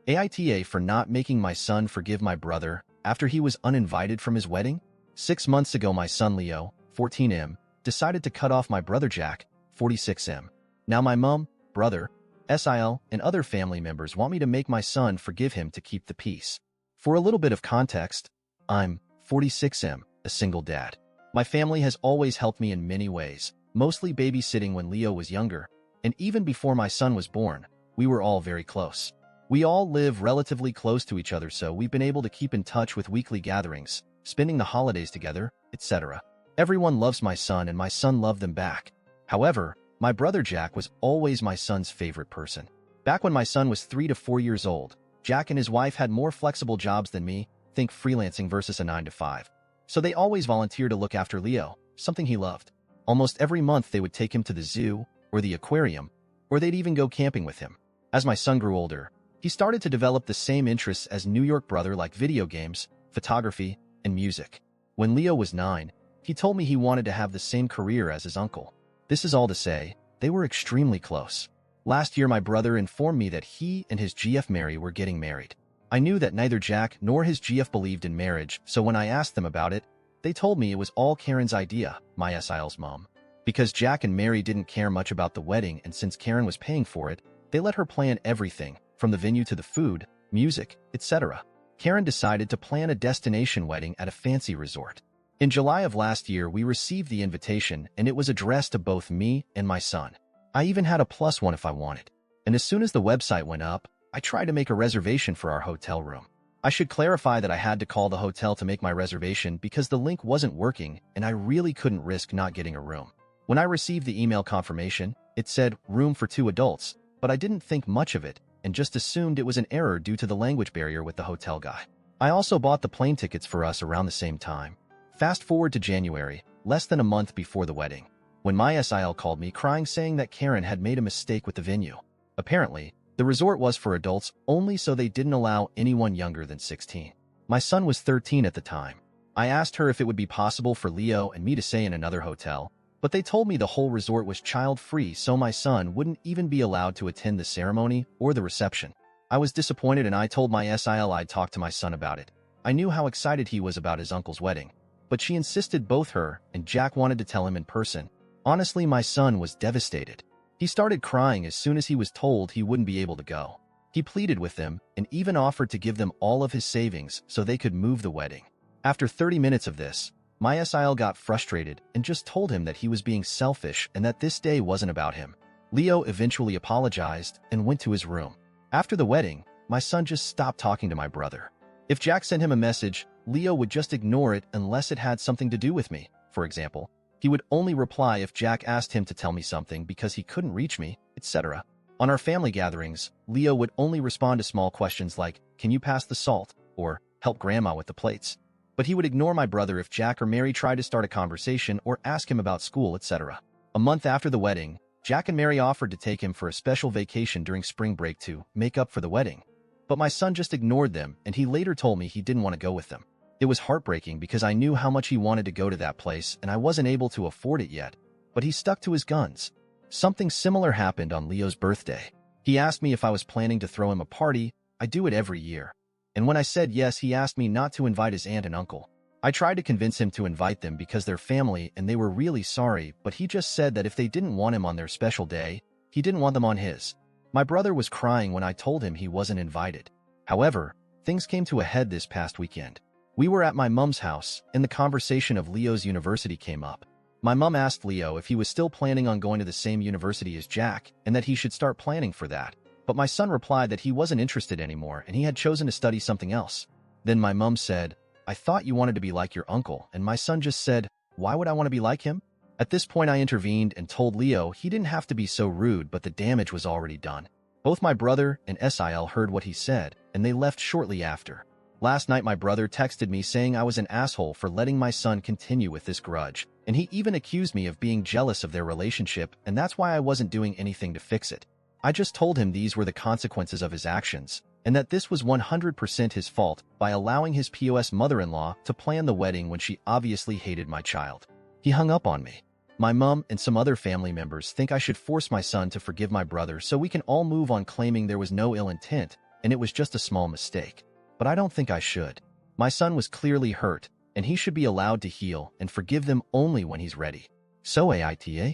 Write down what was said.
AITA for not making my son forgive my brother after he was uninvited from his wedding? 6 months ago, my son Leo, 14M, decided to cut off my brother Jack, 46M. Now my mom, brother, SIL, and other family members want me to make my son forgive him to keep the peace. For a little bit of context, I'm 46M, a single dad. My family has always helped me in many ways, mostly babysitting when Leo was younger, and even before my son was born, we were all very close. We all live relatively close to each other, so we've been able to keep in touch with weekly gatherings, spending the holidays together, etc. Everyone loves my son and my son loved them back. However, my brother Jack was always my son's favorite person. Back when my son was 3 to 4 years old, Jack and his wife had more flexible jobs than me, think freelancing versus a 9 to 5. So they always volunteered to look after Leo, something he loved. Almost every month they would take him to the zoo or the aquarium, or they'd even go camping with him. As my son grew older, he started to develop the same interests as New York brother, like video games, photography, and music. When Leo was 9, he told me he wanted to have the same career as his uncle. This is all to say, they were extremely close. Last year, my brother informed me that he and his GF Mary were getting married. I knew that neither Jack nor his GF believed in marriage, so when I asked them about it, they told me it was all Karen's idea, my SIL's mom. Because Jack and Mary didn't care much about the wedding, and since Karen was paying for it, they let her plan everything, from the venue to the food, music, etc. Karen decided to plan a destination wedding at a fancy resort. In July of last year, we received the invitation, and it was addressed to both me and my son. I even had a +1 if I wanted. And as soon as the website went up, I tried to make a reservation for our hotel room. I should clarify that I had to call the hotel to make my reservation because the link wasn't working and I really couldn't risk not getting a room. When I received the email confirmation, it said room for 2 adults, but I didn't think much of it and just assumed it was an error due to the language barrier with the hotel guy. I also bought the plane tickets for us around the same time. Fast forward to January, less than a month before the wedding, when my SIL called me crying saying that Karen had made a mistake with the venue. Apparently, the resort was for adults only, so they didn't allow anyone younger than 16. My son was 13 at the time. I asked her if it would be possible for Leo and me to stay in another hotel, but they told me the whole resort was child-free, so my son wouldn't even be allowed to attend the ceremony or the reception. I was disappointed and I told my SIL I'd talk to my son about it. I knew how excited he was about his uncle's wedding, but she insisted both her and Jack wanted to tell him in person. Honestly, my son was devastated. He started crying as soon as he was told he wouldn't be able to go. He pleaded with them and even offered to give them all of his savings so they could move the wedding. After 30 minutes of this, my SIL got frustrated and just told him that he was being selfish and that this day wasn't about him. Leo eventually apologized and went to his room. After the wedding, my son just stopped talking to my brother. If Jack sent him a message, Leo would just ignore it unless it had something to do with me. For example, he would only reply if Jack asked him to tell me something because he couldn't reach me, etc. On our family gatherings, Leo would only respond to small questions like, "Can you pass the salt?" or "Help grandma with the plates." But he would ignore my brother if Jack or Mary tried to start a conversation or ask him about school, etc. A month after the wedding, Jack and Mary offered to take him for a special vacation during spring break to make up for the wedding. But my son just ignored them, and he later told me he didn't want to go with them. It was heartbreaking because I knew how much he wanted to go to that place and I wasn't able to afford it yet, but he stuck to his guns. Something similar happened on Leo's birthday. He asked me if I was planning to throw him a party. I do it every year. And when I said yes, he asked me not to invite his aunt and uncle. I tried to convince him to invite them because they're family and they were really sorry, but he just said that if they didn't want him on their special day, he didn't want them on his. My brother was crying when I told him he wasn't invited. However, things came to a head this past weekend. We were at my mom's house, and the conversation of Leo's university came up. My mom asked Leo if he was still planning on going to the same university as Jack, and that he should start planning for that. But my son replied that he wasn't interested anymore, and he had chosen to study something else. Then my mom said, "I thought you wanted to be like your uncle," and my son just said, "Why would I want to be like him?" At this point, I intervened and told Leo he didn't have to be so rude, but the damage was already done. Both my brother and SIL heard what he said, and they left shortly after. Last night, my brother texted me saying I was an asshole for letting my son continue with this grudge, and he even accused me of being jealous of their relationship, and that's why I wasn't doing anything to fix it. I just told him these were the consequences of his actions, and that this was 100% his fault by allowing his POS mother-in-law to plan the wedding when she obviously hated my child. He hung up on me. My mom and some other family members think I should force my son to forgive my brother so we can all move on, claiming there was no ill intent, and it was just a small mistake. But I don't think I should. My son was clearly hurt, and he should be allowed to heal and forgive them only when he's ready. So AITA,